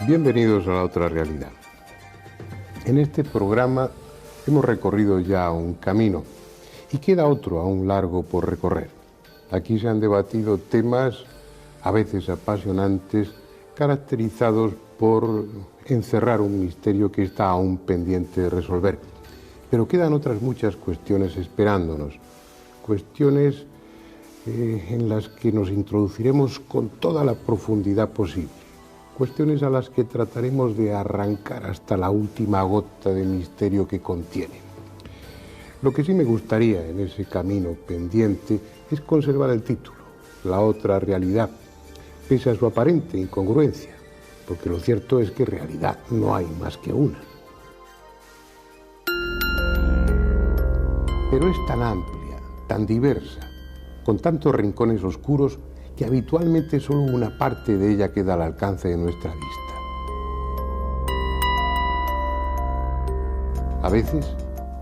Bienvenidos a La Otra Realidad. En este programa hemos recorrido ya un camino y queda otro aún largo por recorrer. Aquí se han debatido temas a veces apasionantes, caracterizados por encerrar un misterio que está aún pendiente de resolver. Pero quedan otras muchas cuestiones esperándonos, cuestiones en las que nos introduciremos con toda la profundidad posible, cuestiones a las que trataremos de arrancar hasta la última gota de misterio que contienen. Lo que sí me gustaría en ese camino pendiente es conservar el título, La Otra Realidad, pese a su aparente incongruencia, porque lo cierto es que realidad no hay más que una. Pero es tan amplia, tan diversa, con tantos rincones oscuros, que habitualmente solo una parte de ella queda al alcance de nuestra vista. A veces,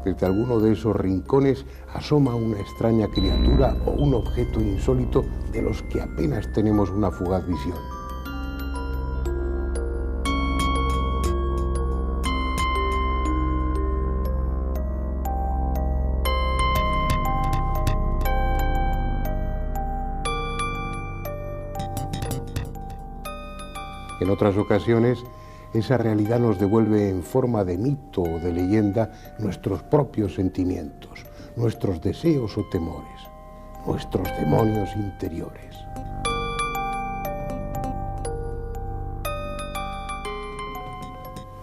desde alguno de esos rincones asoma una extraña criatura o un objeto insólito de los que apenas tenemos una fugaz visión. En otras ocasiones, esa realidad nos devuelve en forma de mito o de leyenda nuestros propios sentimientos, nuestros deseos o temores, nuestros demonios interiores.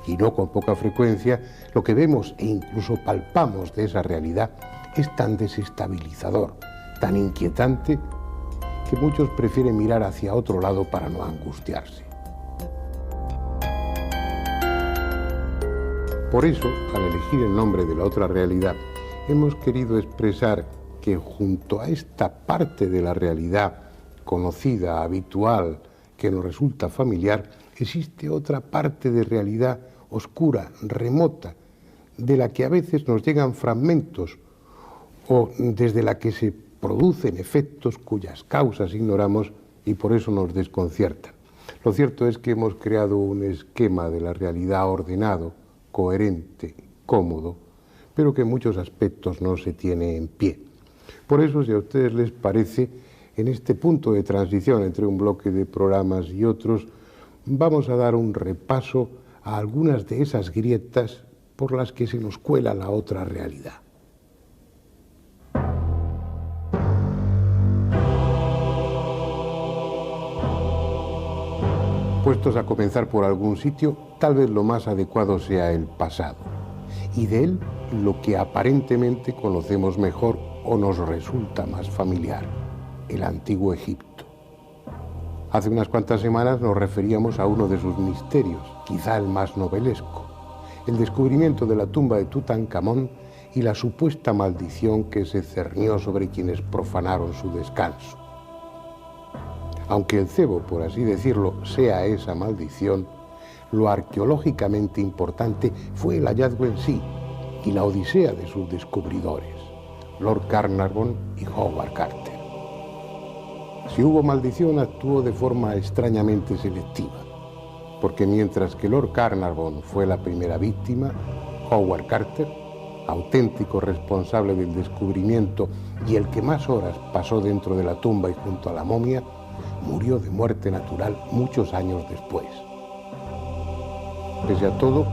Y no con poca frecuencia, lo que vemos e incluso palpamos de esa realidad es tan desestabilizador, tan inquietante, que muchos prefieren mirar hacia otro lado para no angustiarse. Por eso, al elegir el nombre de La Otra Realidad, hemos querido expresar que junto a esta parte de la realidad conocida, habitual, que nos resulta familiar, existe otra parte de realidad oscura, remota, de la que a veces nos llegan fragmentos o desde la que se producen efectos cuyas causas ignoramos y por eso nos desconciertan. Lo cierto es que hemos creado un esquema de la realidad ordenado, coherente, cómodo, pero que en muchos aspectos no se tiene en pie. Por eso, si a ustedes les parece, en este punto de transición entre un bloque de programas y otros, vamos a dar un repaso a algunas de esas grietas por las que se nos cuela la otra realidad. Puestos a comenzar por algún sitio, tal vez lo más adecuado sea el pasado, y de él lo que aparentemente conocemos mejor o nos resulta más familiar, el antiguo Egipto. Hace unas cuantas semanas nos referíamos a uno de sus misterios, quizá el más novelesco, el descubrimiento de la tumba de Tutankamón y la supuesta maldición que se cernió sobre quienes profanaron su descanso. Aunque el cebo, por así decirlo, sea esa maldición, lo arqueológicamente importante fue el hallazgo en sí y la odisea de sus descubridores, Lord Carnarvon y Howard Carter. Si hubo maldición, actuó de forma extrañamente selectiva, porque mientras que Lord Carnarvon fue la primera víctima, Howard Carter, auténtico responsable del descubrimiento y el que más horas pasó dentro de la tumba y junto a la momia, murió de muerte natural muchos años después. Pese a todo,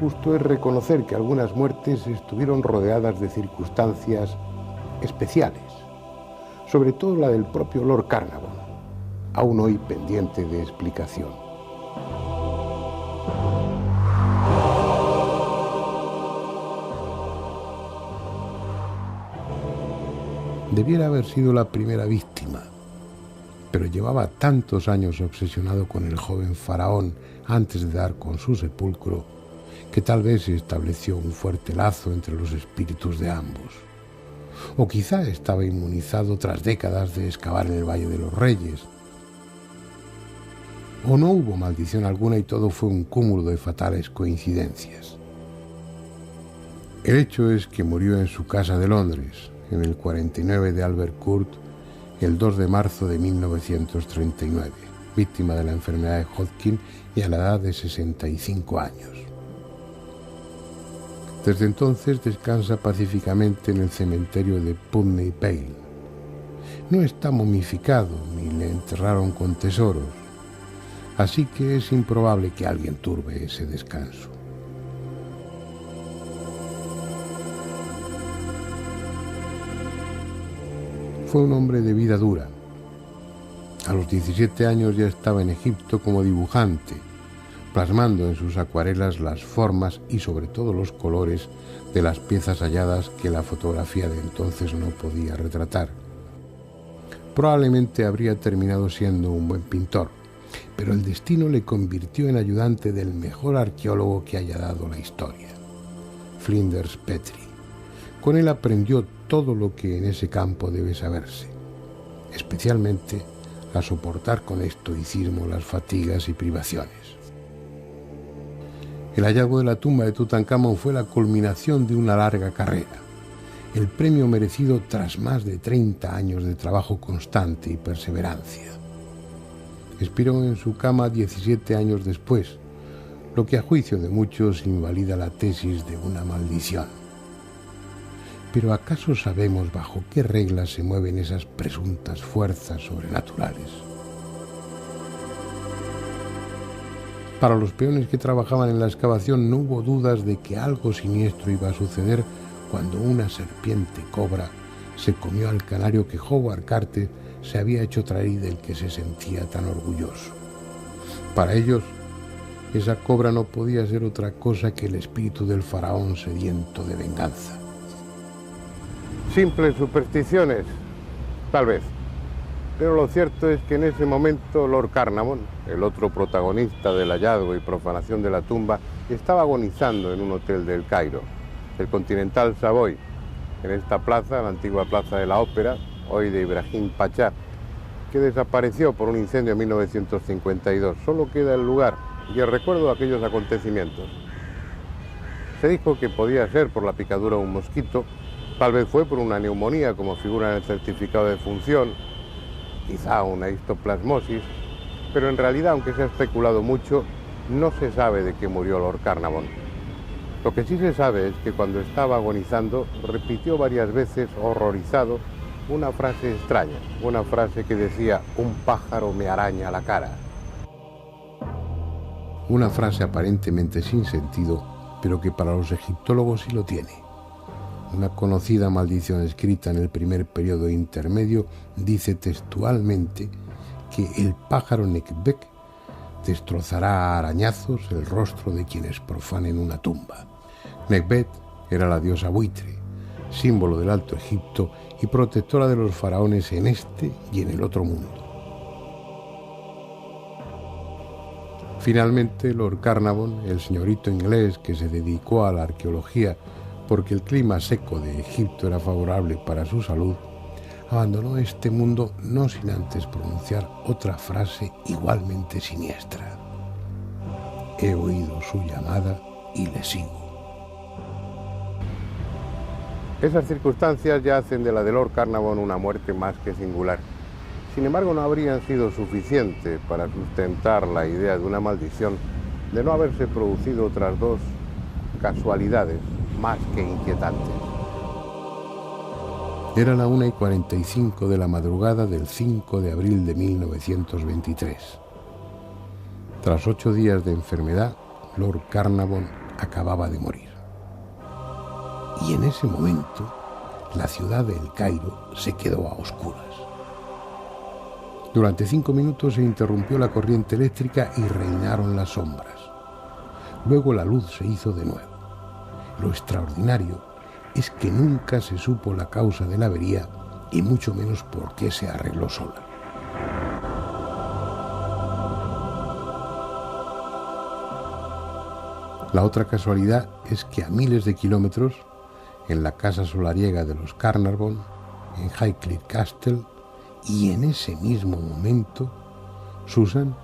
justo es reconocer que algunas muertes estuvieron rodeadas de circunstancias especiales, sobre todo la del propio Lord Carnarvon, aún hoy pendiente de explicación. Debiera haber sido la primera víctima, pero llevaba tantos años obsesionado con el joven faraón antes de dar con su sepulcro, que tal vez se estableció un fuerte lazo entre los espíritus de ambos. O quizá estaba inmunizado tras décadas de excavar en el Valle de los Reyes. O no hubo maldición alguna y todo fue un cúmulo de fatales coincidencias. El hecho es que murió en su casa de Londres, en el 49 de Albert Court, el 2 de marzo de 1939, víctima de la enfermedad de Hodgkin y a la edad de 65 años. Desde entonces descansa pacíficamente en el cementerio de Putney Vale. No está momificado ni le enterraron con tesoros, así que es improbable que alguien turbe ese descanso. Fue un hombre de vida dura. A los 17 años ya estaba en Egipto como dibujante, plasmando en sus acuarelas las formas y sobre todo los colores de las piezas halladas que la fotografía de entonces no podía retratar. Probablemente habría terminado siendo un buen pintor, pero el destino le convirtió en ayudante del mejor arqueólogo que haya dado la historia, Flinders Petrie. Con él aprendió todo lo que en ese campo debe saberse, especialmente a soportar con estoicismo las fatigas y privaciones. El hallazgo de la tumba de Tutankamón fue la culminación de una larga carrera, el premio merecido tras más de 30 años de trabajo constante y perseverancia. Expiró en su cama 17 años después, lo que a juicio de muchos invalida la tesis de una maldición. Pero ¿acaso sabemos bajo qué reglas se mueven esas presuntas fuerzas sobrenaturales? Para los peones que trabajaban en la excavación no hubo dudas de que algo siniestro iba a suceder cuando una serpiente cobra se comió al canario que Howard Carter se había hecho traer y del que se sentía tan orgulloso. Para ellos, esa cobra no podía ser otra cosa que el espíritu del faraón sediento de venganza. Simples supersticiones, tal vez. Pero lo cierto es que en ese momento Lord Carnarvon, el otro protagonista del hallazgo y profanación de la tumba, estaba agonizando en un hotel del Cairo, el Continental Savoy, en esta plaza, la antigua plaza de la Ópera, hoy de Ibrahim Pachá, que desapareció por un incendio en 1952. Solo queda el lugar y el recuerdo de aquellos acontecimientos. Se dijo que podía ser por la picadura de un mosquito, tal vez fue por una neumonía como figura en el certificado de función, quizá una histoplasmosis, pero en realidad, aunque se ha especulado mucho, no se sabe de qué murió Lord Carnarvon. Lo que sí se sabe es que cuando estaba agonizando repitió varias veces, horrorizado, una frase extraña, una frase que decía: un pájaro me araña la cara. Una frase aparentemente sin sentido, pero que para los egiptólogos sí lo tiene. Una conocida maldición escrita en el primer periodo intermedio dice textualmente que el pájaro Nekhbet destrozará a arañazos el rostro de quienes profanen una tumba. Nekhbet era la diosa buitre, símbolo del Alto Egipto y protectora de los faraones en este y en el otro mundo. Finalmente, Lord Carnarvon, el señorito inglés que se dedicó a la arqueología porque el clima seco de Egipto era favorable para su salud, abandonó este mundo no sin antes pronunciar otra frase igualmente siniestra: he oído su llamada y le sigo. Esas circunstancias ya hacen de la de Lord Carnarvon una muerte más que singular. Sin embargo, no habrían sido suficientes para sustentar la idea de una maldición de no haberse producido otras dos casualidades más que inquietantes. Era la 1:45 de la madrugada del 5 de abril de 1923. Tras 8 días de enfermedad, Lord Carnarvon acababa de morir. Y en ese momento, la ciudad de El Cairo se quedó a oscuras. Durante 5 minutos se interrumpió la corriente eléctrica y reinaron las sombras. Luego la luz se hizo de nuevo. Lo extraordinario es que nunca se supo la causa de la avería y mucho menos por qué se arregló sola. La otra casualidad es que a miles de kilómetros, en la casa solariega de los Carnarvon, en Highclere Castle, y en ese mismo momento, Susan,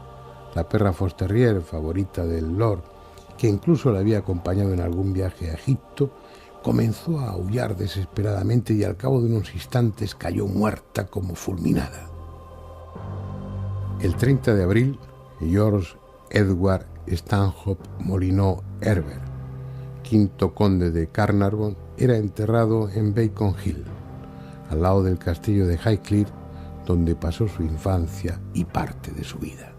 la perra Fox Terrier favorita del Lord, que incluso le había acompañado en algún viaje a Egipto, comenzó a aullar desesperadamente y al cabo de unos instantes cayó muerta como fulminada. El 30 de abril, George Edward Stanhope Molyneux Herbert, quinto conde de Carnarvon, era enterrado en Beacon Hill, al lado del castillo de Highclere, donde pasó su infancia y parte de su vida.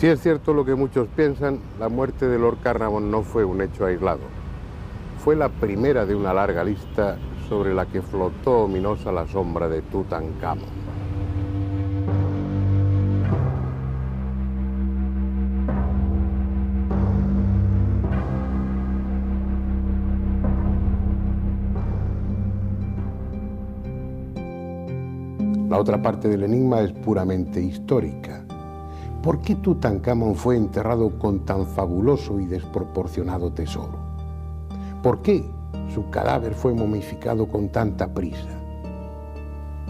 Si es cierto lo que muchos piensan, la muerte de Lord Carnarvon no fue un hecho aislado. Fue la primera de una larga lista sobre la que flotó ominosa la sombra de Tutankamón. La otra parte del enigma es puramente histórica. ¿Por qué Tutankamón fue enterrado con tan fabuloso y desproporcionado tesoro? ¿Por qué su cadáver fue momificado con tanta prisa?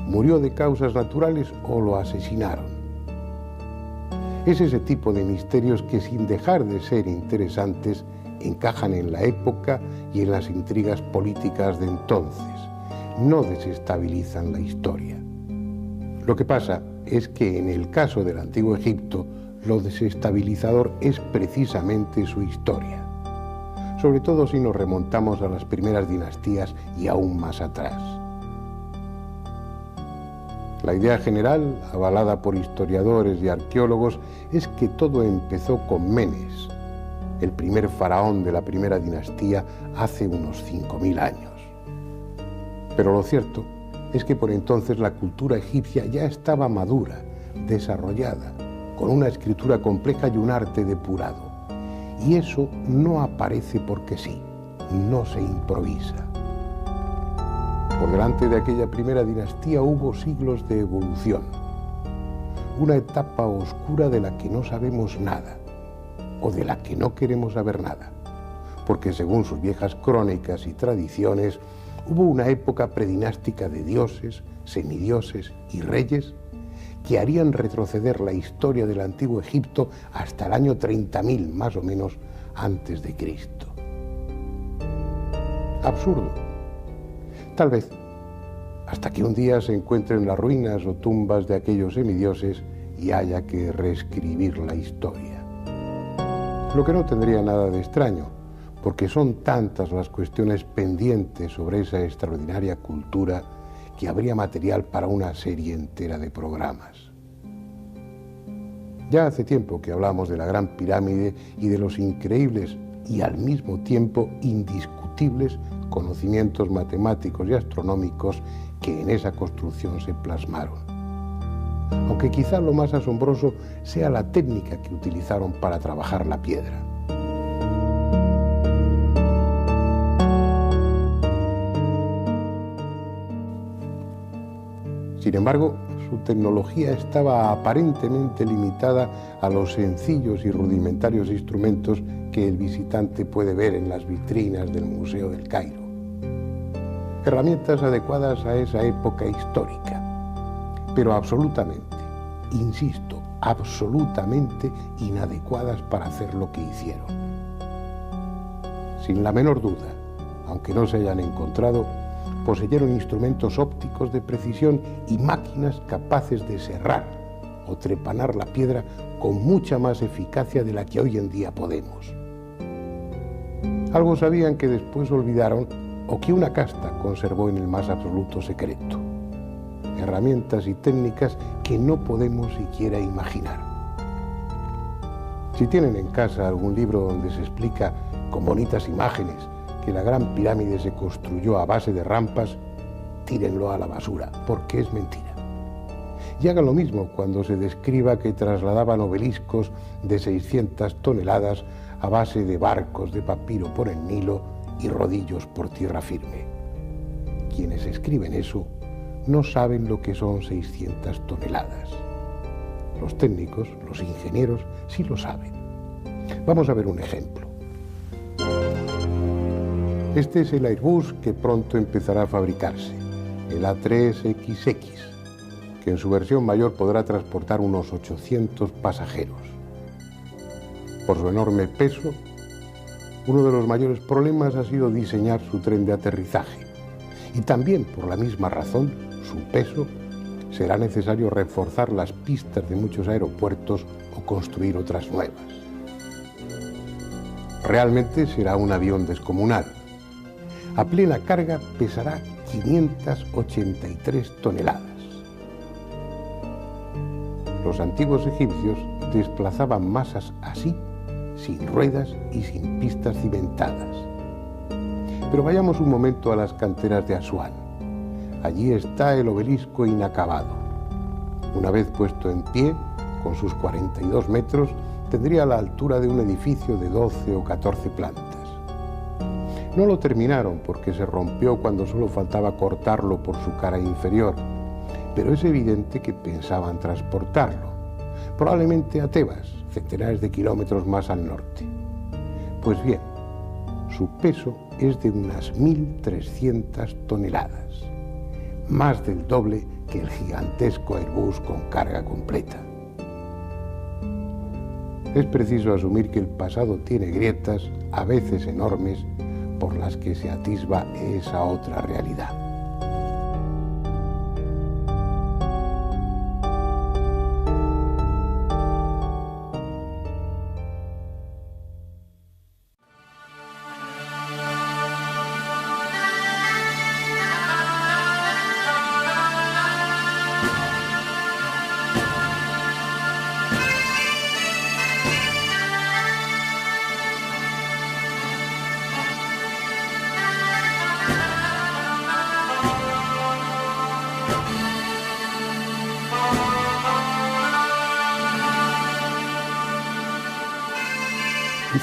¿Murió de causas naturales o lo asesinaron? Es ese tipo de misterios que, sin dejar de ser interesantes, encajan en la época y en las intrigas políticas de entonces. No desestabilizan la historia. Lo que pasa es que en el caso del Antiguo Egipto, lo desestabilizador es precisamente su historia, sobre todo si nos remontamos a las primeras dinastías y aún más atrás. La idea general, avalada por historiadores y arqueólogos, es que todo empezó con Menes, el primer faraón de la primera dinastía hace unos 5000 años. Pero lo cierto es que por entonces la cultura egipcia ya estaba madura, desarrollada, con una escritura compleja y un arte depurado. Y eso no aparece porque sí, no se improvisa. Por delante de aquella primera dinastía hubo siglos de evolución, una etapa oscura de la que no sabemos nada, o de la que no queremos saber nada, porque según sus viejas crónicas y tradiciones, hubo una época predinástica de dioses, semidioses y reyes que harían retroceder la historia del Antiguo Egipto hasta el año 30.000 más o menos antes de Cristo. Absurdo. Tal vez, hasta que un día se encuentren las ruinas o tumbas de aquellos semidioses y haya que reescribir la historia. Lo que no tendría nada de extraño, porque son tantas las cuestiones pendientes sobre esa extraordinaria cultura que habría material para una serie entera de programas. Ya hace tiempo que hablamos de la Gran Pirámide y de los increíbles y al mismo tiempo indiscutibles conocimientos matemáticos y astronómicos que en esa construcción se plasmaron. Aunque quizá lo más asombroso sea la técnica que utilizaron para trabajar la piedra. Sin embargo, su tecnología estaba aparentemente limitada a los sencillos y rudimentarios instrumentos que el visitante puede ver en las vitrinas del Museo del Cairo. Herramientas adecuadas a esa época histórica, pero absolutamente, insisto, absolutamente inadecuadas para hacer lo que hicieron. Sin la menor duda, aunque no se hayan encontrado, poseyeron instrumentos ópticos de precisión y máquinas capaces de serrar o trepanar la piedra con mucha más eficacia de la que hoy en día podemos. Algo sabían que después olvidaron o que una casta conservó en el más absoluto secreto. Herramientas y técnicas que no podemos siquiera imaginar. Si tienen en casa algún libro donde se explica con bonitas imágenes que la Gran Pirámide se construyó a base de rampas, tírenlo a la basura, porque es mentira. Y hagan lo mismo cuando se describa que trasladaban obeliscos de 600 toneladas a base de barcos de papiro por el Nilo y rodillos por tierra firme. Quienes escriben eso no saben lo que son 600 toneladas. Los técnicos, los ingenieros, sí lo saben. Vamos a ver un ejemplo. Este es el Airbus que pronto empezará a fabricarse, el A3XX, que en su versión mayor podrá transportar unos 800 pasajeros. Por su enorme peso, Uno de los mayores problemas ha sido diseñar su tren de aterrizaje. Y también, por la misma razón, su peso, será necesario reforzar las pistas de muchos aeropuertos o construir otras nuevas. Realmente será un avión descomunal. A plena carga pesará 583 toneladas. Los antiguos egipcios desplazaban masas así, sin ruedas y sin pistas cimentadas. Pero vayamos un momento a las canteras de Asuán. Allí está el obelisco inacabado. Una vez puesto en pie, con sus 42 metros, tendría la altura de un edificio de 12 o 14 plantas. No lo terminaron porque se rompió cuando solo faltaba cortarlo por su cara inferior, pero es evidente que pensaban transportarlo, probablemente a Tebas, centenares de kilómetros más al norte. Pues bien, su peso es de unas 1.300 toneladas, más del doble que el gigantesco Airbus con carga completa. Es preciso asumir que el pasado tiene grietas, a veces enormes, por las que se atisba esa otra realidad.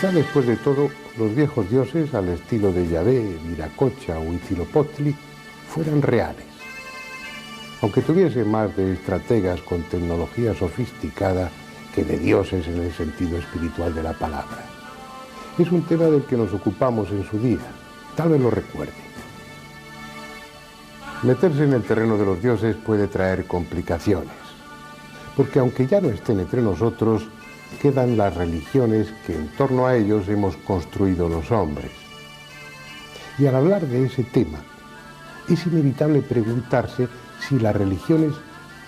Quizá después de todo, los viejos dioses, al estilo de Yahvé, Viracocha o Huitzilopochtli, fueran reales. Aunque tuviese más de estrategas con tecnología sofisticada que de dioses en el sentido espiritual de la palabra. Es un tema del que nos ocupamos en su día, tal vez lo recuerde. Meterse en el terreno de los dioses puede traer complicaciones, porque aunque ya no estén entre nosotros, quedan las religiones que en torno a ellos hemos construido los hombres. Y al hablar de ese tema, es inevitable preguntarse si las religiones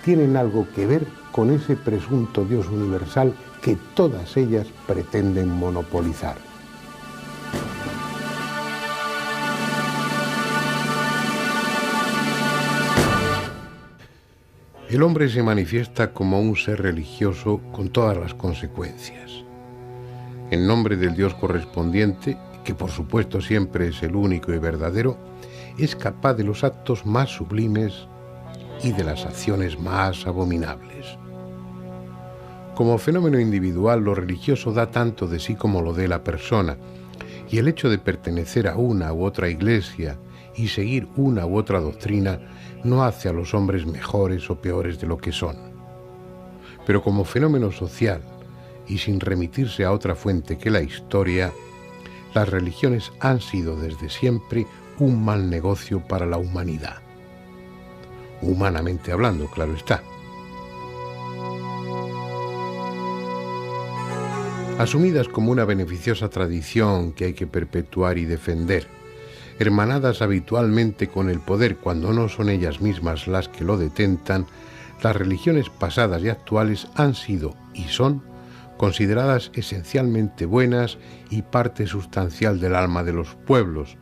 tienen algo que ver con ese presunto Dios universal que todas ellas pretenden monopolizar. El hombre se manifiesta como un ser religioso con todas las consecuencias. En nombre del Dios correspondiente, que por supuesto siempre es el único y verdadero, es capaz de los actos más sublimes y de las acciones más abominables. Como fenómeno individual, lo religioso da tanto de sí como lo dé la persona, y el hecho de pertenecer a una u otra iglesia y seguir una u otra doctrina no hace a los hombres mejores o peores de lo que son. Pero como fenómeno social, y sin remitirse a otra fuente que la historia, las religiones han sido desde siempre un mal negocio para la humanidad. Humanamente hablando, claro está. Asumidas como una beneficiosa tradición que hay que perpetuar y defender, hermanadas habitualmente con el poder cuando no son ellas mismas las que lo detentan, las religiones pasadas y actuales han sido y son consideradas esencialmente buenas y parte sustancial del alma de los pueblos,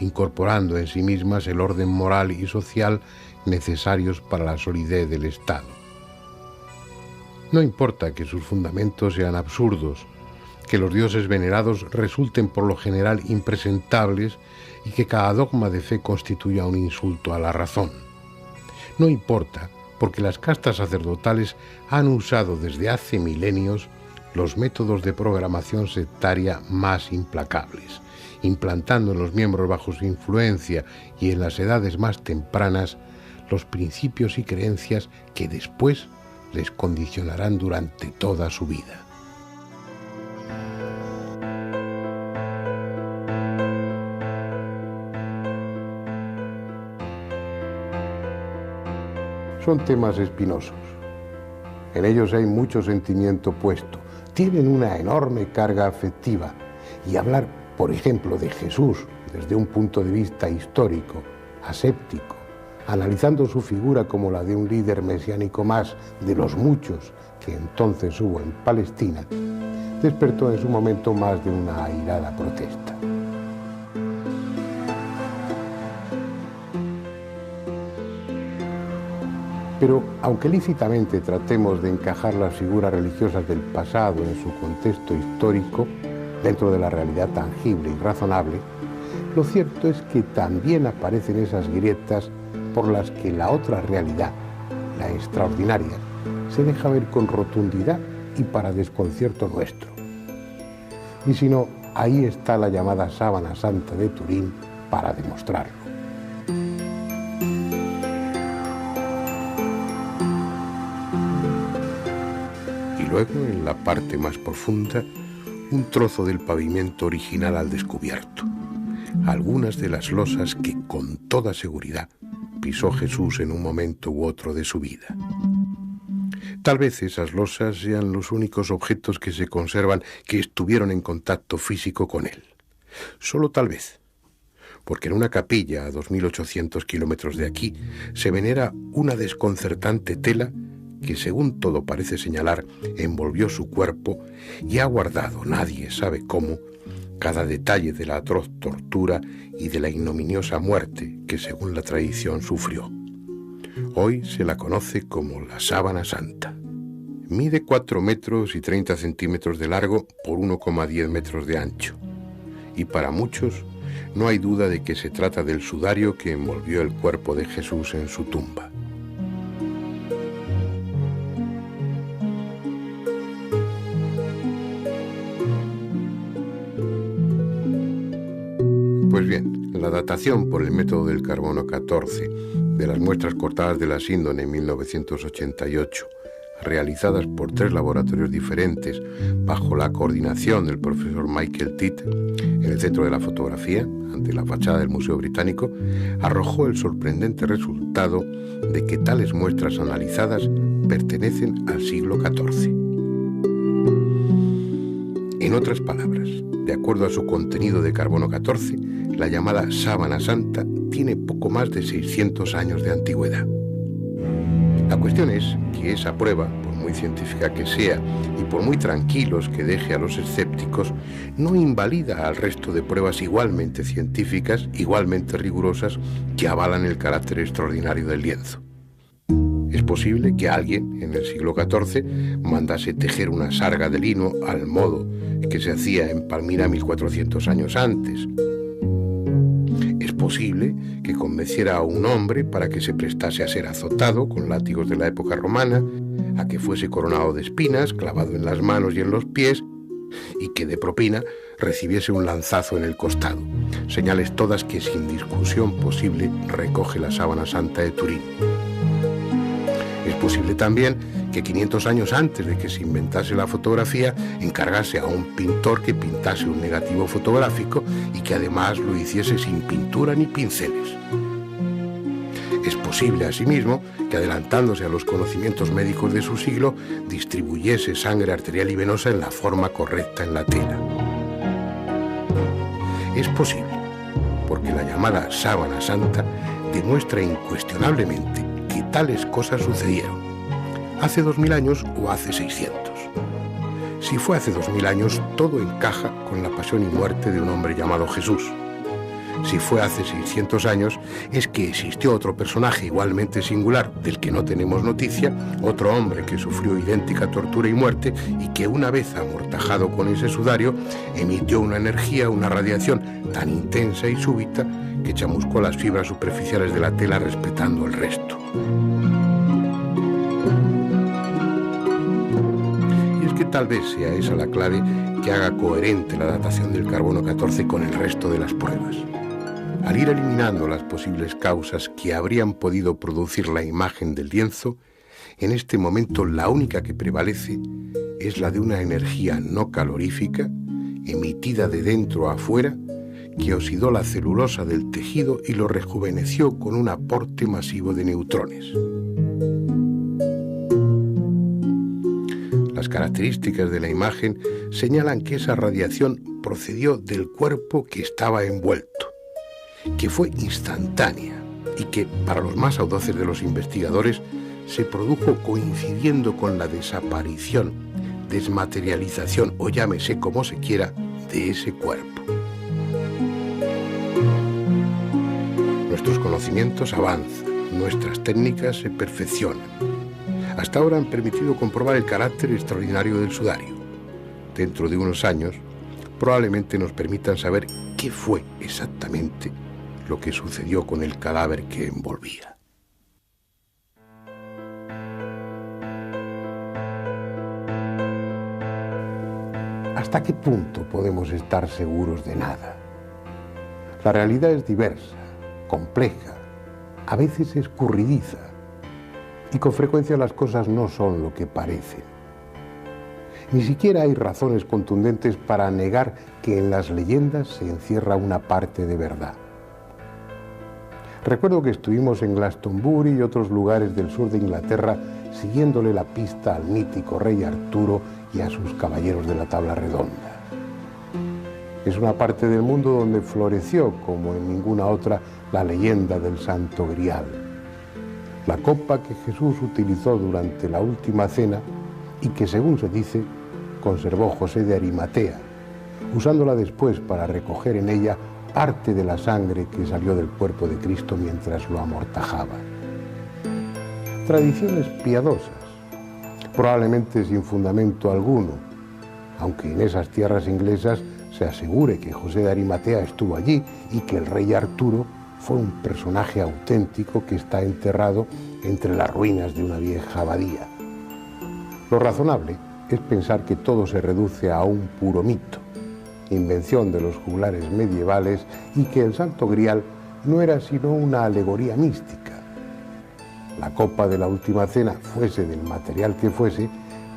incorporando en sí mismas el orden moral y social necesarios para la solidez del Estado. No importa que sus fundamentos sean absurdos, que los dioses venerados resulten por lo general impresentables y que cada dogma de fe constituya un insulto a la razón. No importa, porque las castas sacerdotales han usado desde hace milenios los métodos de programación sectaria más implacables, implantando en los miembros bajo su influencia y en las edades más tempranas los principios y creencias que después les condicionarán durante toda su vida. Son temas espinosos. En ellos hay mucho sentimiento puesto, tienen una enorme carga afectiva y hablar por ejemplo, de Jesús desde un punto de vista histórico, aséptico, analizando su figura como la de un líder mesiánico más de los muchos que entonces hubo en Palestina, despertó en su momento más de una airada protesta. Pero aunque lícitamente tratemos de encajar las figuras religiosas del pasado en su contexto histórico, dentro de la realidad tangible y razonable, lo cierto es que también aparecen esas grietas por las que la otra realidad, la extraordinaria, se deja ver con rotundidad y para desconcierto nuestro. Y si no, ahí está la llamada Sábana Santa de Turín para demostrarlo. Y luego, en la parte más profunda, un trozo del pavimento original al descubierto. Algunas de las losas que, con toda seguridad, pisó Jesús en un momento u otro de su vida. Tal vez esas losas sean los únicos objetos que se conservan que estuvieron en contacto físico con él. Solo tal vez, porque en una capilla a 2.800 kilómetros de aquí se venera una desconcertante tela que, según todo parece señalar, envolvió su cuerpo y ha guardado, nadie sabe cómo, cada detalle de la atroz tortura y de la ignominiosa muerte que, según la tradición, sufrió. Hoy se la conoce como la Sábana Santa. Mide 4 metros y 30 centímetros de largo por 1,10 metros de ancho. Y para muchos no hay duda de que se trata del sudario que envolvió el cuerpo de Jesús en su tumba. Pues bien, la datación por el método del carbono 14 de las muestras cortadas de la Síndone en 1988, realizadas por 3 laboratorios diferentes bajo la coordinación del profesor Michael Titt en el Centro de la Fotografía, ante la fachada del Museo Británico, arrojó el sorprendente resultado de que tales muestras analizadas pertenecen al siglo XIV. En otras palabras, de acuerdo a su contenido de carbono 14, la llamada Sábana Santa tiene poco más de 600 años de antigüedad. La cuestión es que esa prueba, por muy científica que sea y por muy tranquilos que deje a los escépticos, no invalida al resto de pruebas igualmente científicas, igualmente rigurosas, que avalan el carácter extraordinario del lienzo. Es posible que alguien, en el siglo XIV, mandase tejer una sarga de lino al modo que se hacía en Palmira 1400 años antes. Es posible que convenciera a un hombre para que se prestase a ser azotado con látigos de la época romana, a que fuese coronado de espinas, clavado en las manos y en los pies, y que de propina recibiese un lanzazo en el costado. Señales todas que sin discusión posible recoge la Sábana Santa de Turín. Es posible también que 500 años antes de que se inventase la fotografía, encargase a un pintor que pintase un negativo fotográfico y que además lo hiciese sin pintura ni pinceles. Es posible, asimismo, que adelantándose a los conocimientos médicos de su siglo, distribuyese sangre arterial y venosa en la forma correcta en la tela. Es posible, porque la llamada Sábana Santa demuestra incuestionablemente que tales cosas sucedieron, hace 2000 años o hace 600. Si fue hace 2000 años, todo encaja con la pasión y muerte de un hombre llamado Jesús. Si fue hace 600 años, es que existió otro personaje igualmente singular, del que no tenemos noticia, otro hombre que sufrió idéntica tortura y muerte y que una vez amortajado con ese sudario, emitió una energía, una radiación tan intensa y súbita que chamuscó las fibras superficiales de la tela respetando el resto. Y es que tal vez sea esa la clave que haga coherente la datación del carbono 14 con el resto de las pruebas. Al ir eliminando las posibles causas que habrían podido producir la imagen del lienzo, en este momento la única que prevalece es la de una energía no calorífica, emitida de dentro a afuera, que oxidó la celulosa del tejido y lo rejuveneció con un aporte masivo de neutrones. Las características de la imagen señalan que esa radiación procedió del cuerpo que estaba envuelto, que fue instantánea y que, para los más audaces de los investigadores, se produjo coincidiendo con la desaparición, desmaterialización o llámese como se quiera, de ese cuerpo. Nuestros conocimientos avanzan, nuestras técnicas se perfeccionan. Hasta ahora han permitido comprobar el carácter extraordinario del sudario. Dentro de unos años, probablemente nos permitan saber qué fue exactamente lo que sucedió con el cadáver que envolvía. ¿Hasta qué punto podemos estar seguros de nada? La realidad es diversa, compleja, a veces escurridiza, y con frecuencia las cosas no son lo que parecen. Ni siquiera hay razones contundentes para negar que en las leyendas se encierra una parte de verdad. Recuerdo que estuvimos en Glastonbury y otros lugares del sur de Inglaterra siguiéndole la pista al mítico rey Arturo y a sus caballeros de la tabla redonda. Es una parte del mundo donde floreció, como en ninguna otra, la leyenda del Santo Grial. La copa que Jesús utilizó durante la última cena y que, según se dice, conservó José de Arimatea, usándola después para recoger en ella parte de la sangre que salió del cuerpo de Cristo mientras lo amortajaba. Tradiciones piadosas, probablemente sin fundamento alguno, aunque en esas tierras inglesas se asegure que José de Arimatea estuvo allí y que el rey Arturo fue un personaje auténtico que está enterrado entre las ruinas de una vieja abadía. Lo razonable es pensar que todo se reduce a un puro mito, invención de los juglares medievales, y que el Santo Grial no era sino una alegoría mística. La copa de la última cena, fuese del material que fuese,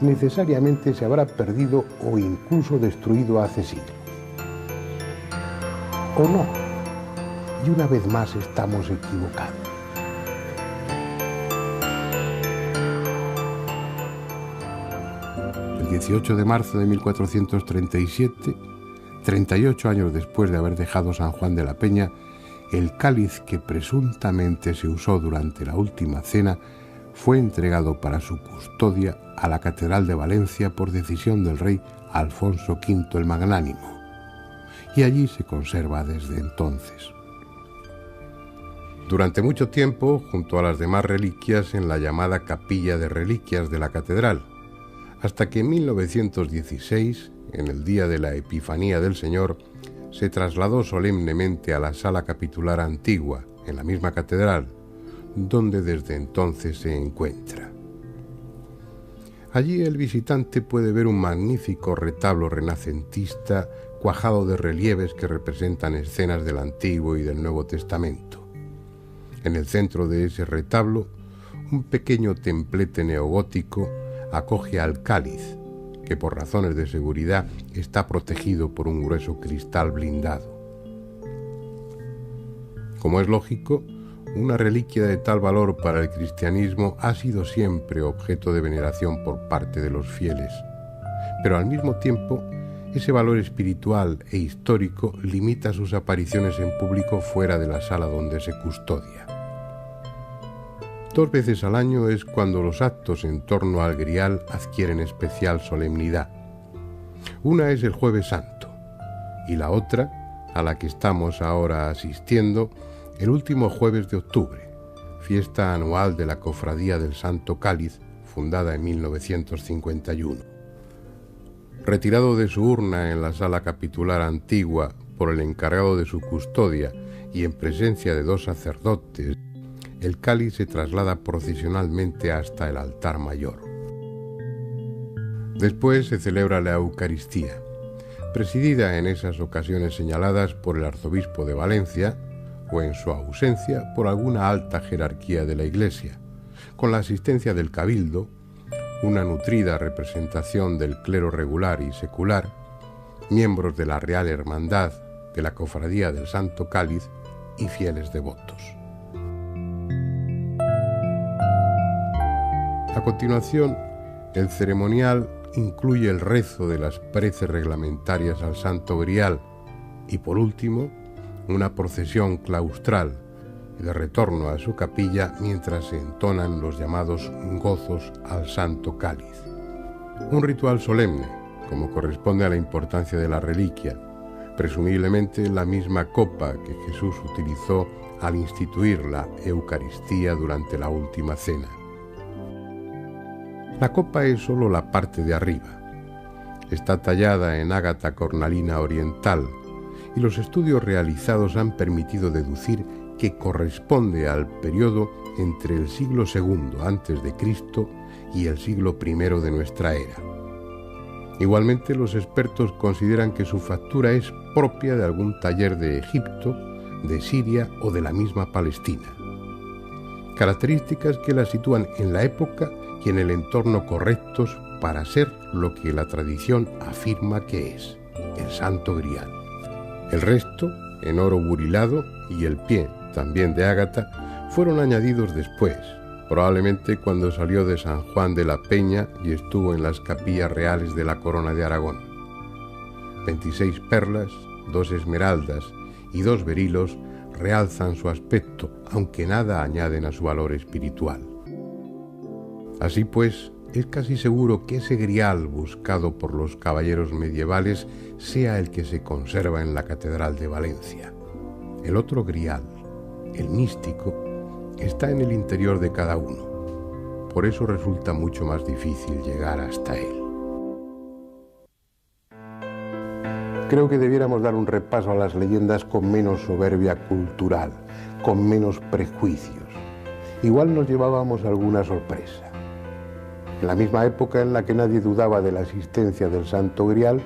necesariamente se habrá perdido o incluso destruido hace siglos. ¿O no? Y una vez más estamos equivocados. El 18 de marzo de 1437, 38 años después de haber dejado San Juan de la Peña, el cáliz que presuntamente se usó durante la última cena fue entregado para su custodia a la Catedral de Valencia por decisión del rey Alfonso V el Magnánimo, y allí se conserva desde entonces. Durante mucho tiempo, junto a las demás reliquias, en la llamada Capilla de Reliquias de la Catedral, hasta que en 1916, en el día de la Epifanía del Señor, se trasladó solemnemente a la Sala Capitular Antigua, en la misma catedral, donde desde entonces se encuentra. Allí el visitante puede ver un magnífico retablo renacentista cuajado de relieves que representan escenas del Antiguo y del Nuevo Testamento. En el centro de ese retablo, un pequeño templete neogótico acoge al cáliz, que por razones de seguridad está protegido por un grueso cristal blindado. Como es lógico, una reliquia de tal valor para el cristianismo ha sido siempre objeto de veneración por parte de los fieles, pero al mismo tiempo, ese valor espiritual e histórico limita sus apariciones en público fuera de la sala donde se custodia. 2 veces al año es cuando los actos en torno al Grial adquieren especial solemnidad. Una es el Jueves Santo y la otra, a la que estamos ahora asistiendo, el último jueves de octubre, fiesta anual de la Cofradía del Santo Cáliz, fundada en 1951. Retirado de su urna en la Sala Capitular Antigua por el encargado de su custodia y en presencia de 2 sacerdotes, el cáliz se traslada procesionalmente hasta el altar mayor. Después se celebra la Eucaristía, presidida en esas ocasiones señaladas por el arzobispo de Valencia, o en su ausencia por alguna alta jerarquía de la Iglesia, con la asistencia del cabildo, una nutrida representación del clero regular y secular, miembros de la Real Hermandad, de la Cofradía del Santo Cáliz y fieles devotos. A continuación, el ceremonial incluye el rezo de las preces reglamentarias al Santo Grial y, por último, una procesión claustral de retorno a su capilla mientras se entonan los llamados gozos al Santo Cáliz. Un ritual solemne, como corresponde a la importancia de la reliquia, presumiblemente la misma copa que Jesús utilizó al instituir la Eucaristía durante la última cena. La copa es solo la parte de arriba. Está tallada en ágata cornalina oriental y los estudios realizados han permitido deducir que corresponde al periodo entre el siglo II a.C. y el siglo I de nuestra era. Igualmente, los expertos consideran que su factura es propia de algún taller de Egipto, de Siria o de la misma Palestina. Características que la sitúan en la época y en el entorno correctos para ser lo que la tradición afirma que es, el Santo Grial. El resto, en oro burilado, y el pie, también de ágata, fueron añadidos después, probablemente cuando salió de San Juan de la Peña y estuvo en las capillas reales de la Corona de Aragón. 26 perlas, 2 esmeraldas y 2 berilos realzan su aspecto, aunque nada añaden a su valor espiritual. Así pues, es casi seguro que ese grial buscado por los caballeros medievales sea el que se conserva en la Catedral de Valencia. El otro grial, el místico, está en el interior de cada uno. Por eso resulta mucho más difícil llegar hasta él. Creo que debiéramos dar un repaso a las leyendas con menos soberbia cultural, con menos prejuicios. Igual nos llevábamos alguna sorpresa. En la misma época en la que nadie dudaba de la existencia del Santo Grial,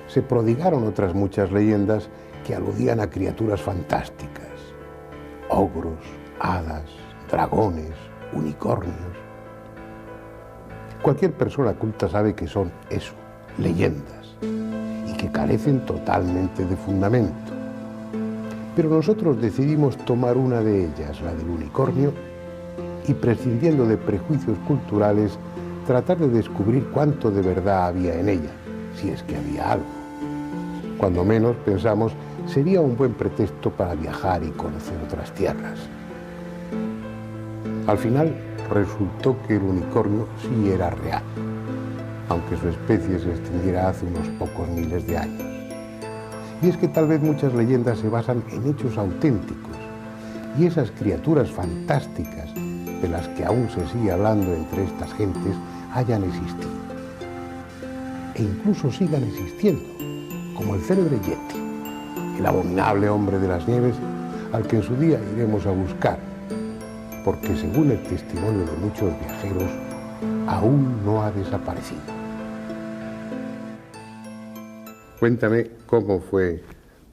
se prodigaron otras muchas leyendas que aludían a criaturas fantásticas. Ogros, hadas, dragones, unicornios. Cualquier persona culta sabe que son eso, leyendas, y que carecen totalmente de fundamento. Pero nosotros decidimos tomar una de ellas, la del unicornio, y prescindiendo de prejuicios culturales, tratar de descubrir cuánto de verdad había en ella, si es que había algo. Cuando menos pensamos, sería un buen pretexto para viajar y conocer otras tierras. Al final, resultó que el unicornio sí era real, aunque su especie se extinguiera hace unos pocos miles de años. Y es que tal vez muchas leyendas se basan en hechos auténticos, y esas criaturas fantásticas de las que aún se sigue hablando entre estas gentes hayan existido. E incluso sigan existiendo, como el célebre Yeti, el abominable hombre de las nieves al que en su día iremos a buscar, porque según el testimonio de muchos viajeros, aún no ha desaparecido. Cuéntame cómo fue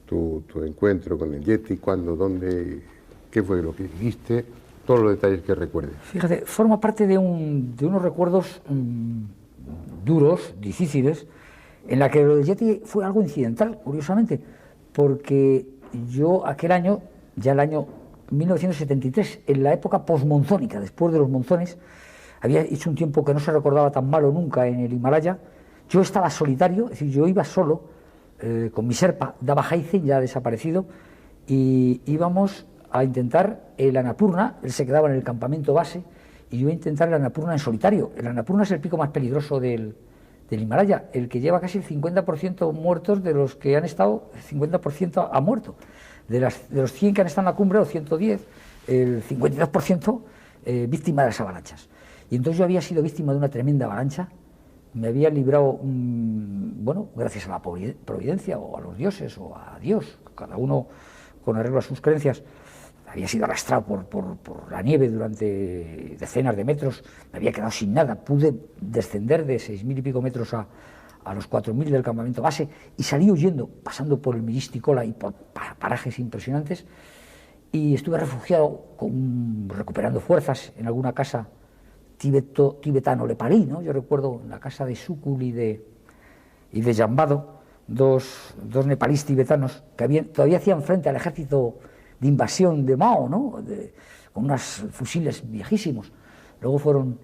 tu encuentro con el Yeti, cuándo, dónde, qué fue lo que viste, todos los detalles que recuerdes. Fíjate, forma parte de unos recuerdos duros, difíciles, en la que lo del Yeti fue algo incidental, curiosamente, porque yo aquel año, ya el año 1973, en la época posmonzónica, después de los monzones, había hecho un tiempo que no se recordaba tan malo nunca en el Himalaya. Yo estaba solitario, es decir, yo iba solo, con mi Sherpa, Dava Haizen, ya desaparecido, y íbamos a intentar el Annapurna. Él se quedaba en el campamento base, y yo iba a intentar el Annapurna en solitario. El Annapurna es el pico más peligroso del Himalaya, el que lleva casi el 50% muertos de los que han estado, el 50% ha muerto. De los 100 que han estado en la cumbre, o 110, el 52% víctima de las avalanchas. Y entonces yo había sido víctima de una tremenda avalancha, me había librado, bueno, gracias a la providencia, o a los dioses, o a Dios, cada uno con arreglo a sus creencias. Había sido arrastrado por la nieve durante decenas de metros, me había quedado sin nada, pude descender de 6.000 y pico metros a los 4.000 del campamento base y salí huyendo, pasando por el Miristicola y por parajes impresionantes, y estuve refugiado, recuperando fuerzas en alguna casa tibetano-lepalí, ¿no? Yo recuerdo en la casa de Sukul y de Jambado, dos nepalíes tibetanos que todavía hacían frente al ejército de invasión de Mao, ¿no? Con unos fusiles viejísimos. Luego fueron...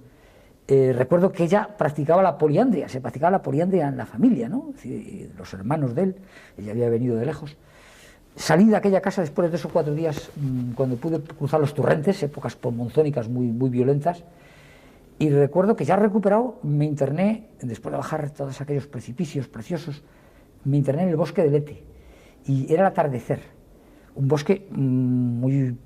recuerdo que ella practicaba la poliandria, se practicaba la poliandria en la familia, ¿no? Es decir, los hermanos de él, ella había venido de lejos. Salí de aquella casa después de 3 o 4 días, cuando pude cruzar los torrentes, épocas monzónicas muy violentas, y recuerdo que ya recuperado me interné, después de bajar todos aquellos precipicios preciosos, me interné en el bosque de Lete, y era el atardecer, un bosque muy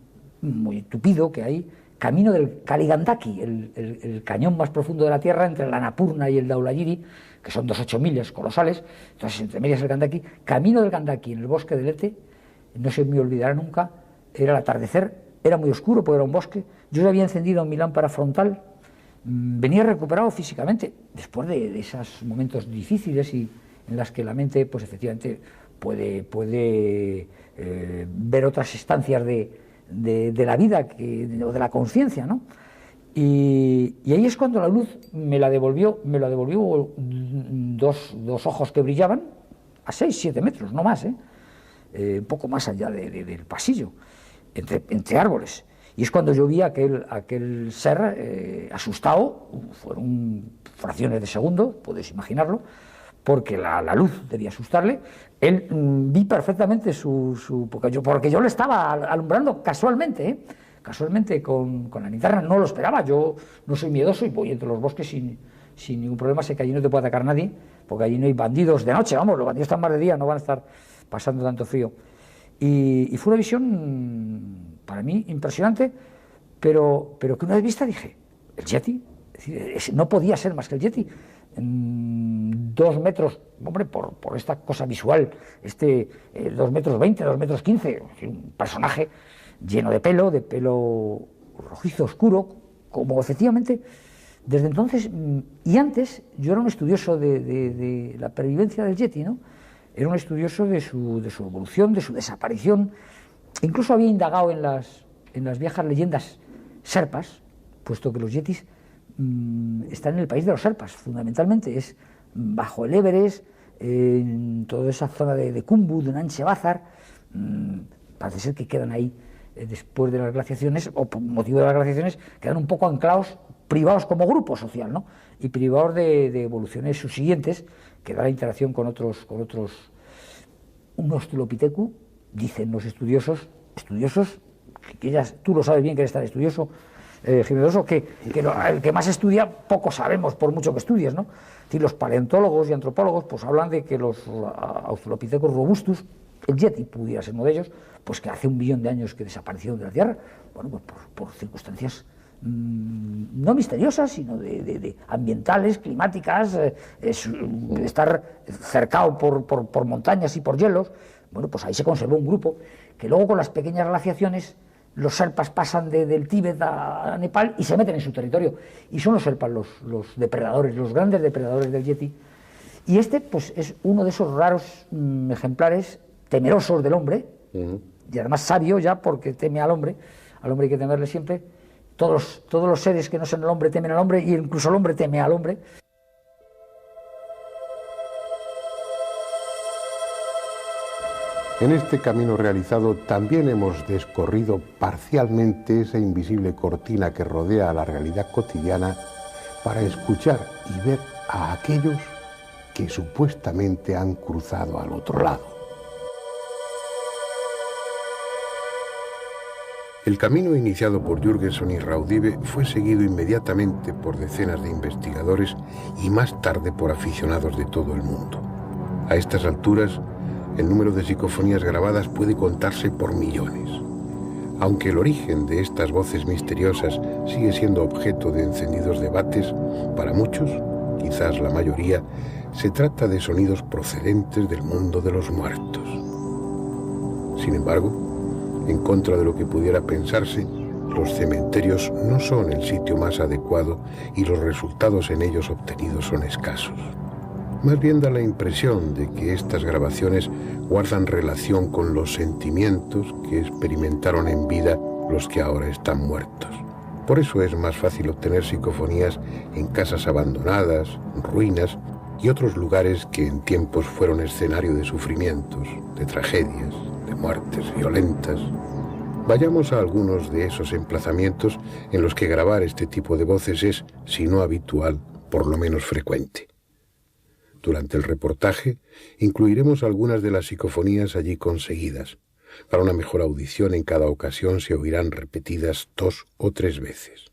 tupido que hay, camino del Kaligandaki, el cañón más profundo de la Tierra entre la Annapurna y el Dhaulayiri, que son 2 millas colosales, entonces entre medias el Gandaki, camino del Gandaki en el bosque de Lete, no se me olvidará nunca, era el atardecer, era muy oscuro porque era un bosque, yo ya había encendido mi lámpara frontal, venía recuperado físicamente, después de esos momentos difíciles y en las que la mente, pues efectivamente, puede ver otras instancias de la vida o de la conciencia, ¿no? Y ahí es cuando la luz me la devolvió dos ojos que brillaban a 6-7 metros, no más, un poco más allá del pasillo, entre árboles. Y es cuando yo vi aquel ser asustado, fueron fracciones de segundo, puedes imaginarlo, porque la luz debía asustarle. Él vi perfectamente porque yo le estaba alumbrando casualmente, casualmente con la linterna, no lo esperaba. Yo no soy miedoso y voy entre los bosques sin ningún problema, sé que allí no te puede atacar nadie, porque allí no hay bandidos de noche, vamos, los bandidos están más de día, no van a estar pasando tanto frío. Y fue una visión para mí impresionante, pero que una vez vista dije, el Yeti, es decir, no podía ser más que el Yeti. 2 metros, hombre, por esta cosa visual, 2 metros 20, 2 metros 15, un personaje lleno de pelo rojizo oscuro, como efectivamente, desde entonces, y antes, yo era un estudioso de la pervivencia del Yeti, ¿no? Era un estudioso de su evolución, de su desaparición, incluso había indagado en las viejas leyendas serpas, puesto que los Yetis están en el país de los serpas, fundamentalmente, es bajo el Everest, en toda esa zona de Khumbu, de Nanche Bazar, parece ser que quedan ahí después de las glaciaciones, o por motivo de las glaciaciones, quedan un poco anclados, privados como grupo social, ¿no? Y privados de evoluciones subsiguientes, que da la interacción con otros, un Australopithecus, dicen los estudiosos, que ya tú lo sabes bien que eres tan estudioso, Jiménez, que el que más estudia, poco sabemos, por mucho que estudies, ¿no? Si los paleontólogos y antropólogos pues hablan de que los Australopithecus robustus, el Yeti pudiera ser uno de ellos, pues que hace 1 billón de años que desaparecieron de la Tierra, bueno, pues por circunstancias no misteriosas, sino de ambientales, climáticas, estar cercado por montañas y por hielos. Bueno, pues ahí se conservó un grupo que luego con las pequeñas glaciaciones los serpas pasan del Tíbet a Nepal y se meten en su territorio, y son los serpas los depredadores, los grandes depredadores del Yeti. Y pues es uno de esos raros ejemplares temerosos del hombre, y además sabio ya, porque teme al hombre hay que temerle siempre. Todos los seres que no son el hombre temen al hombre, y incluso el hombre teme al hombre. En este camino realizado también hemos descorrido parcialmente esa invisible cortina que rodea a la realidad cotidiana para escuchar y ver a aquellos que supuestamente han cruzado al otro lado. El camino iniciado por Jürgenson y Raudive fue seguido inmediatamente por decenas de investigadores y más tarde por aficionados de todo el mundo. A estas alturas, el número de psicofonías grabadas puede contarse por millones. Aunque el origen de estas voces misteriosas sigue siendo objeto de encendidos debates, para muchos, quizás la mayoría, se trata de sonidos procedentes del mundo de los muertos. Sin embargo, en contra de lo que pudiera pensarse, los cementerios no son el sitio más adecuado y los resultados en ellos obtenidos son escasos. Más bien da la impresión de que estas grabaciones guardan relación con los sentimientos que experimentaron en vida los que ahora están muertos. Por eso es más fácil obtener psicofonías en casas abandonadas, ruinas y otros lugares que en tiempos fueron escenario de sufrimientos, de tragedias, de muertes violentas. Vayamos a algunos de esos emplazamientos en los que grabar este tipo de voces es, si no habitual, por lo menos frecuente. Durante el reportaje incluiremos algunas de las psicofonías allí conseguidas. Para una mejor audición en cada ocasión se oirán repetidas 2 o 3 veces.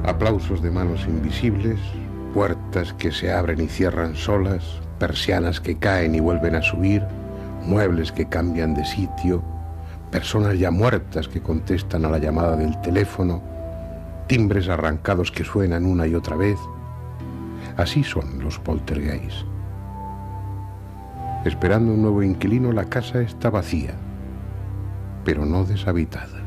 Aplausos de manos invisibles, puertas que se abren y cierran solas, persianas que caen y vuelven a subir, muebles que cambian de sitio, personas ya muertas que contestan a la llamada del teléfono, timbres arrancados que suenan una y otra vez. Así son los poltergeists. Esperando un nuevo inquilino, la casa está vacía, pero no deshabitada.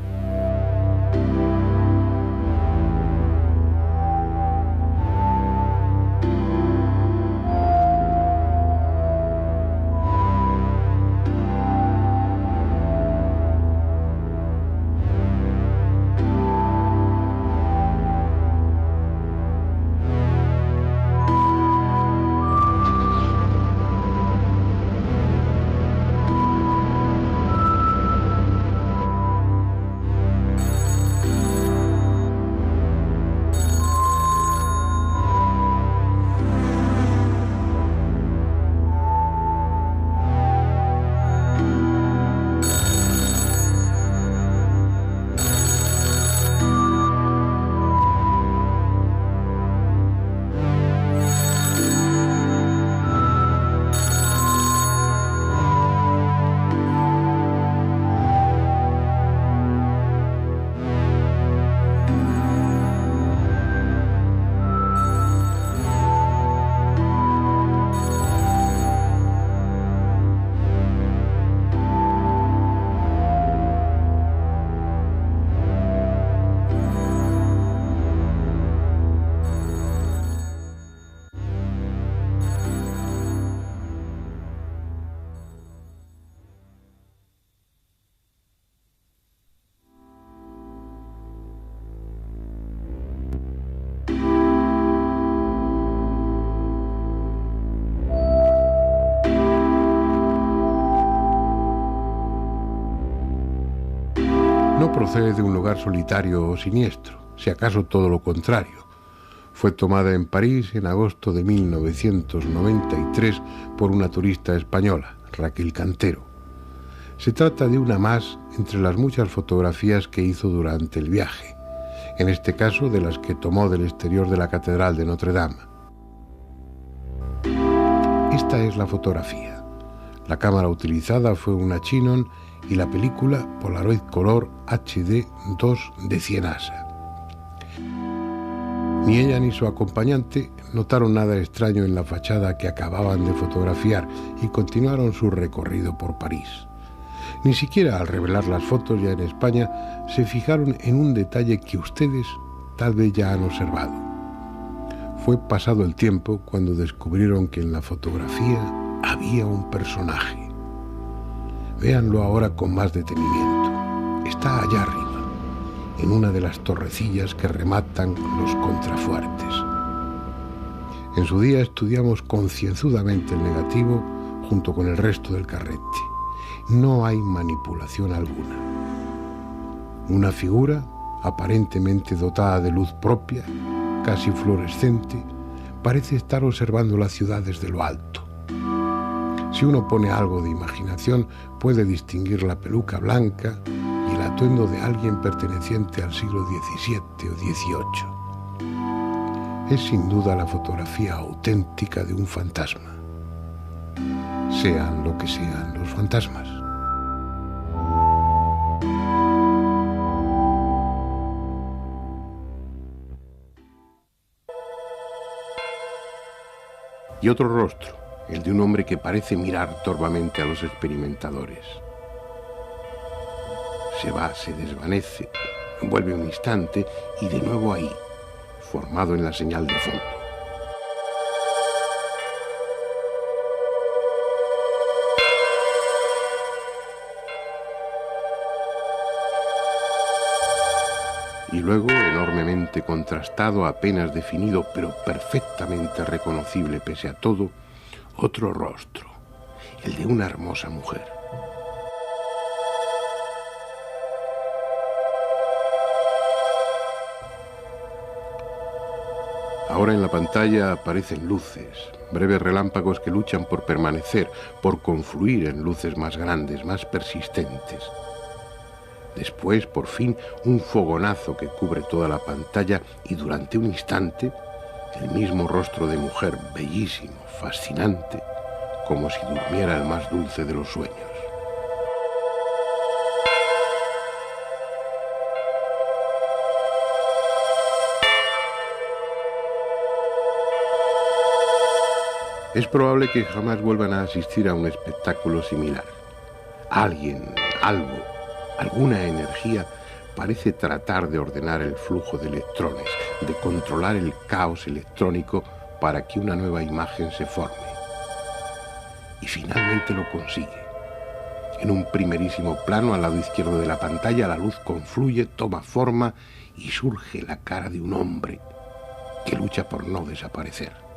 No procede de un lugar solitario o siniestro, si acaso todo lo contrario. Fue tomada en París en agosto de 1993 por una turista española, Raquel Cantero. Se trata de una más entre las muchas fotografías que hizo durante el viaje, en este caso de las que tomó del exterior de la Catedral de Notre Dame. Esta es la fotografía. La cámara utilizada fue una Chinon y la película Polaroid Color HD 2 de Cienasa. Ni ella ni su acompañante notaron nada extraño en la fachada que acababan de fotografiar y continuaron su recorrido por París. Ni siquiera al revelar las fotos ya en España se fijaron en un detalle que ustedes tal vez ya han observado. Fue pasado el tiempo cuando descubrieron que en la fotografía había un personaje. Véanlo ahora con más detenimiento. Está allá arriba, en una de las torrecillas que rematan los contrafuertes. En su día estudiamos concienzudamente el negativo junto con el resto del carrete. No hay manipulación alguna. Una figura, aparentemente dotada de luz propia, casi fluorescente, parece estar observando la ciudad desde lo alto. Si uno pone algo de imaginación, puede distinguir la peluca blanca y el atuendo de alguien perteneciente al siglo XVII o XVIII. Es sin duda la fotografía auténtica de un fantasma, sean lo que sean los fantasmas. Y otro rostro, el de un hombre que parece mirar torvamente a los experimentadores. Se va, se desvanece, vuelve un instante y de nuevo ahí, formado en la señal de fondo. Y luego, enormemente contrastado, apenas definido, pero perfectamente reconocible pese a todo, otro rostro, el de una hermosa mujer. Ahora en la pantalla aparecen luces, breves relámpagos que luchan por permanecer, por confluir en luces más grandes, más persistentes. Después, por fin, un fogonazo que cubre toda la pantalla y durante un instante, el mismo rostro de mujer, bellísimo, fascinante, como si durmiera el más dulce de los sueños. Es probable que jamás vuelvan a asistir a un espectáculo similar. Alguien, algo, alguna energía parece tratar de ordenar el flujo de electrones, de controlar el caos electrónico para que una nueva imagen se forme. Y finalmente lo consigue. En un primerísimo plano, al lado izquierdo de la pantalla, la luz confluye, toma forma y surge la cara de un hombre que lucha por no desaparecer.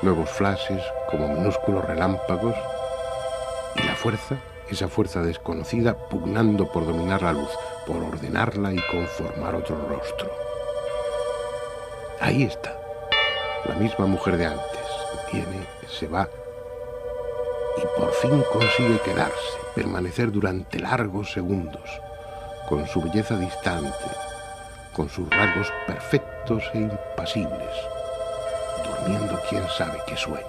Nuevos flashes como minúsculos relámpagos y la fuerza, esa fuerza desconocida, pugnando por dominar la luz, por ordenarla y conformar otro rostro. Ahí está, la misma mujer de antes, viene, se va y por fin consigue quedarse, permanecer durante largos segundos, con su belleza distante, con sus rasgos perfectos e impasibles, durmiendo quién sabe qué sueño.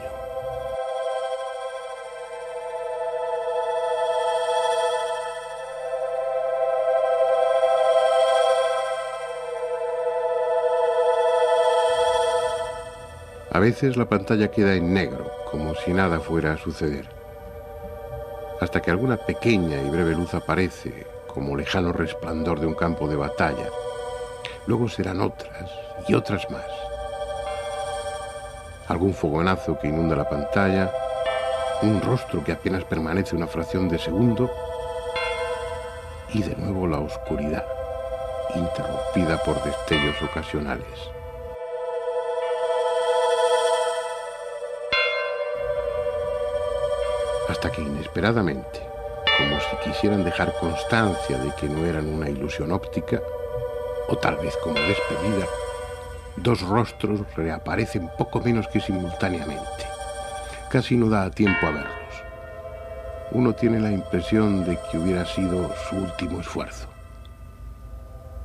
A veces la pantalla queda en negro, como si nada fuera a suceder, hasta que alguna pequeña y breve luz aparece, como lejano resplandor de un campo de batalla. Luego serán otras y otras más. Algún fogonazo que inunda la pantalla, un rostro que apenas permanece una fracción de segundo y de nuevo la oscuridad, interrumpida por destellos ocasionales. Hasta que inesperadamente, como si quisieran dejar constancia de que no eran una ilusión óptica, o tal vez como despedida, dos rostros reaparecen poco menos que simultáneamente. Casi no da tiempo a verlos. Uno tiene la impresión de que hubiera sido su último esfuerzo.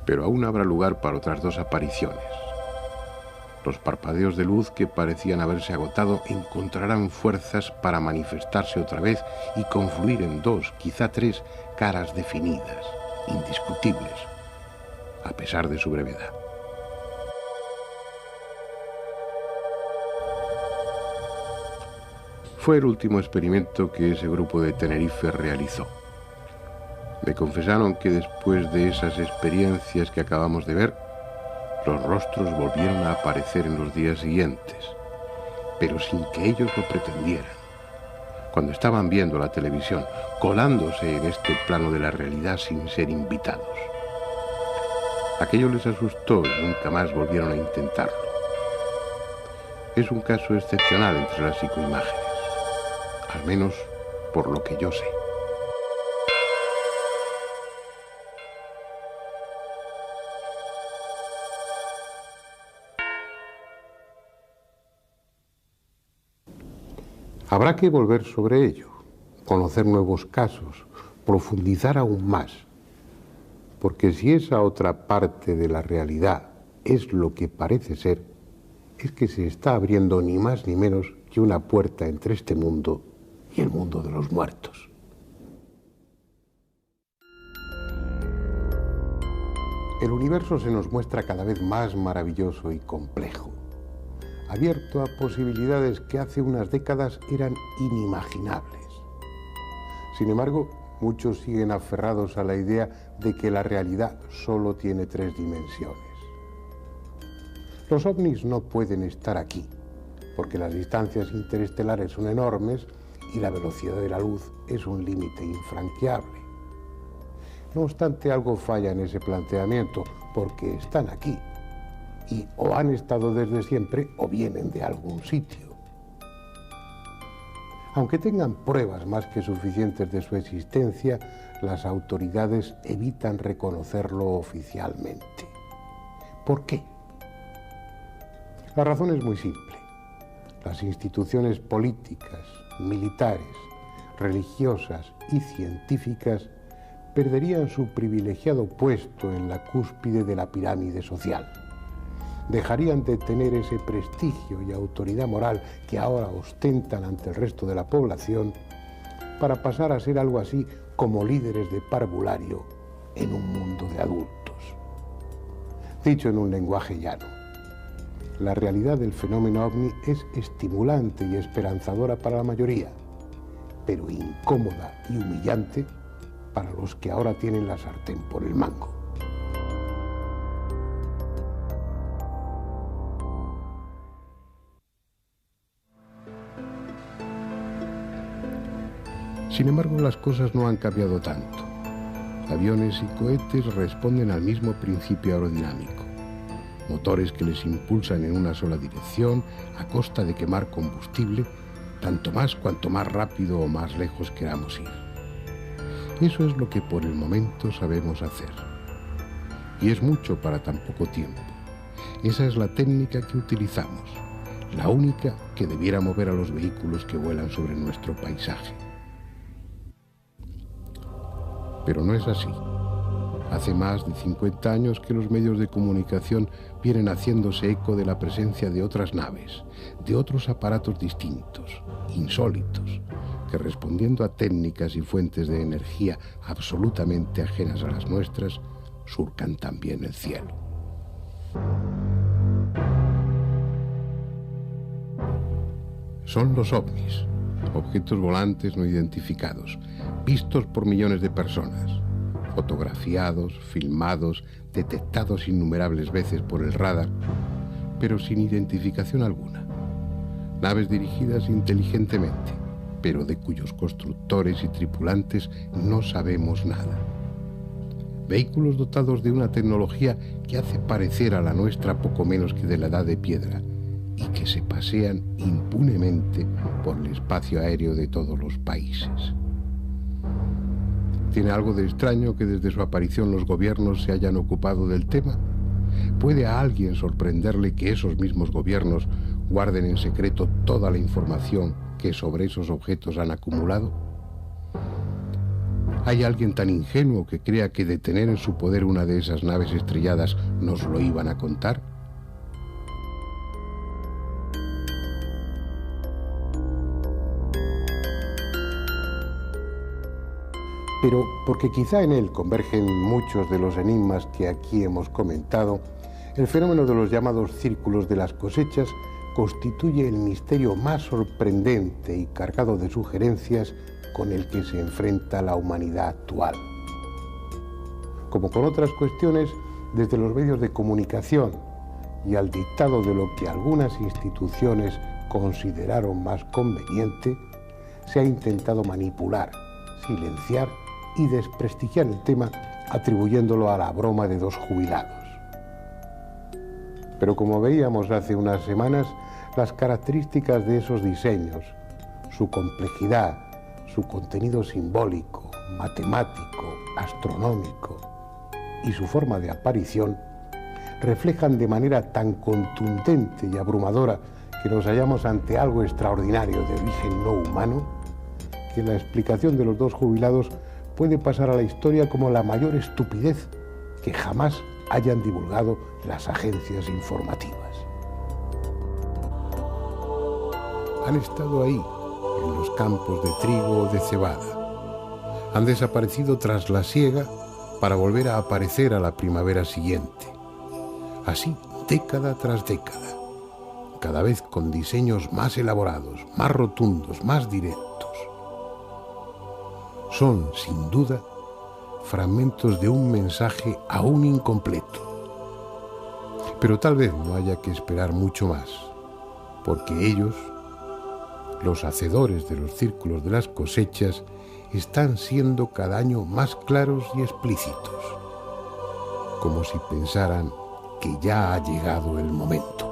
Pero aún habrá lugar para otras dos apariciones. Los parpadeos de luz que parecían haberse agotado encontrarán fuerzas para manifestarse otra vez y confluir en dos, quizá tres, caras definidas, indiscutibles, a pesar de su brevedad. Fue el último experimento que ese grupo de Tenerife realizó. Me confesaron que después de esas experiencias que acabamos de ver, los rostros volvieron a aparecer en los días siguientes, pero sin que ellos lo pretendieran. Cuando estaban viendo la televisión, colándose en este plano de la realidad sin ser invitados. Aquello les asustó y nunca más volvieron a intentarlo. Es un caso excepcional entre las psicoimágenes, al menos por lo que yo sé. Habrá que volver sobre ello, conocer nuevos casos, profundizar aún más. Porque si esa otra parte de la realidad es lo que parece ser, es que se está abriendo ni más ni menos que una puerta entre este mundo y el mundo de los muertos. El universo se nos muestra cada vez más maravilloso y complejo, abierto a posibilidades que hace unas décadas eran inimaginables. Sin embargo, muchos siguen aferrados a la idea de que la realidad solo tiene 3 dimensiones. Los ovnis no pueden estar aquí, porque las distancias interestelares son enormes y la velocidad de la luz es un límite infranqueable. No obstante, algo falla en ese planteamiento, porque están aquí, y o han estado desde siempre o vienen de algún sitio. Aunque tengan pruebas más que suficientes de su existencia, las autoridades evitan reconocerlo oficialmente. ¿Por qué? La razón es muy simple. Las instituciones políticas, militares, religiosas y científicas perderían su privilegiado puesto en la cúspide de la pirámide social. Dejarían de tener ese prestigio y autoridad moral que ahora ostentan ante el resto de la población para pasar a ser algo así como líderes de parvulario en un mundo de adultos. Dicho en un lenguaje llano, la realidad del fenómeno ovni es estimulante y esperanzadora para la mayoría, pero incómoda y humillante para los que ahora tienen la sartén por el mango. Sin embargo, las cosas no han cambiado tanto. Aviones y cohetes responden al mismo principio aerodinámico. Motores que les impulsan en una sola dirección a costa de quemar combustible, tanto más cuanto más rápido o más lejos queramos ir. Eso es lo que por el momento sabemos hacer. Y es mucho para tan poco tiempo. Esa es la técnica que utilizamos, la única que debiera mover a los vehículos que vuelan sobre nuestro paisaje. Pero no es así. Hace más de 50 años que los medios de comunicación vienen haciéndose eco de la presencia de otras naves, de otros aparatos distintos, insólitos, que respondiendo a técnicas y fuentes de energía absolutamente ajenas a las nuestras, surcan también el cielo. Son los ovnis, objetos volantes no identificados, vistos por millones de personas, fotografiados, filmados, detectados innumerables veces por el radar, pero sin identificación alguna. Naves dirigidas inteligentemente, pero de cuyos constructores y tripulantes no sabemos nada. Vehículos dotados de una tecnología que hace parecer a la nuestra poco menos que de la edad de piedra y que se pasean impunemente por el espacio aéreo de todos los países. ¿Tiene algo de extraño que desde su aparición los gobiernos se hayan ocupado del tema? ¿Puede a alguien sorprenderle que esos mismos gobiernos guarden en secreto toda la información que sobre esos objetos han acumulado? ¿Hay alguien tan ingenuo que crea que de tener en su poder una de esas naves estrelladas nos lo iban a contar? Pero porque quizá en él convergen muchos de los enigmas que aquí hemos comentado, el fenómeno de los llamados círculos de las cosechas constituye el misterio más sorprendente y cargado de sugerencias con el que se enfrenta la humanidad actual. Como con otras cuestiones, desde los medios de comunicación y al dictado de lo que algunas instituciones consideraron más conveniente, se ha intentado manipular, silenciar y desprestigiar el tema atribuyéndolo a la broma de 2 jubilados. Pero como veíamos hace unas semanas, las características de esos diseños, su complejidad, su contenido simbólico, matemático, astronómico y su forma de aparición reflejan de manera tan contundente y abrumadora que nos hallamos ante algo extraordinario de origen no humano, que que la explicación de los dos jubilados puede pasar a la historia como la mayor estupidez que jamás hayan divulgado las agencias informativas. Han estado ahí, en los campos de trigo o de cebada. Han desaparecido tras la siega para volver a aparecer a la primavera siguiente. Así, década tras década, cada vez con diseños más elaborados, más rotundos, más directos. Son, sin duda, fragmentos de un mensaje aún incompleto. Pero tal vez no haya que esperar mucho más, porque ellos, los hacedores de los círculos de las cosechas, están siendo cada año más claros y explícitos, como si pensaran que ya ha llegado el momento.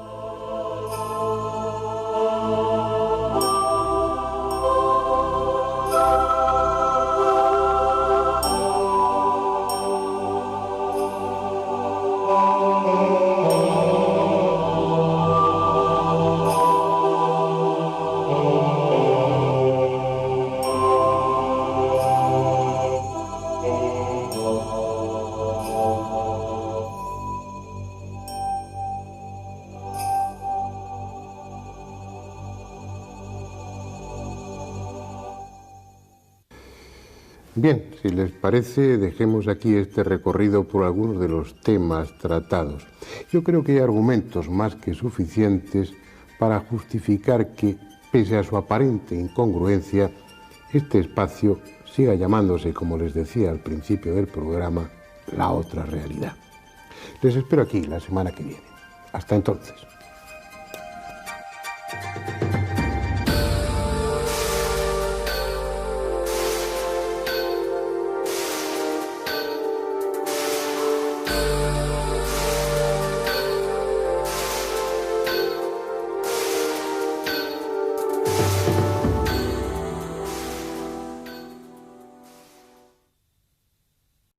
Bien, si les parece, dejemos aquí este recorrido por algunos de los temas tratados. Yo creo que hay argumentos más que suficientes para justificar que, pese a su aparente incongruencia, este espacio siga llamándose, como les decía al principio del programa, La Otra Realidad. Les espero aquí la semana que viene. Hasta entonces.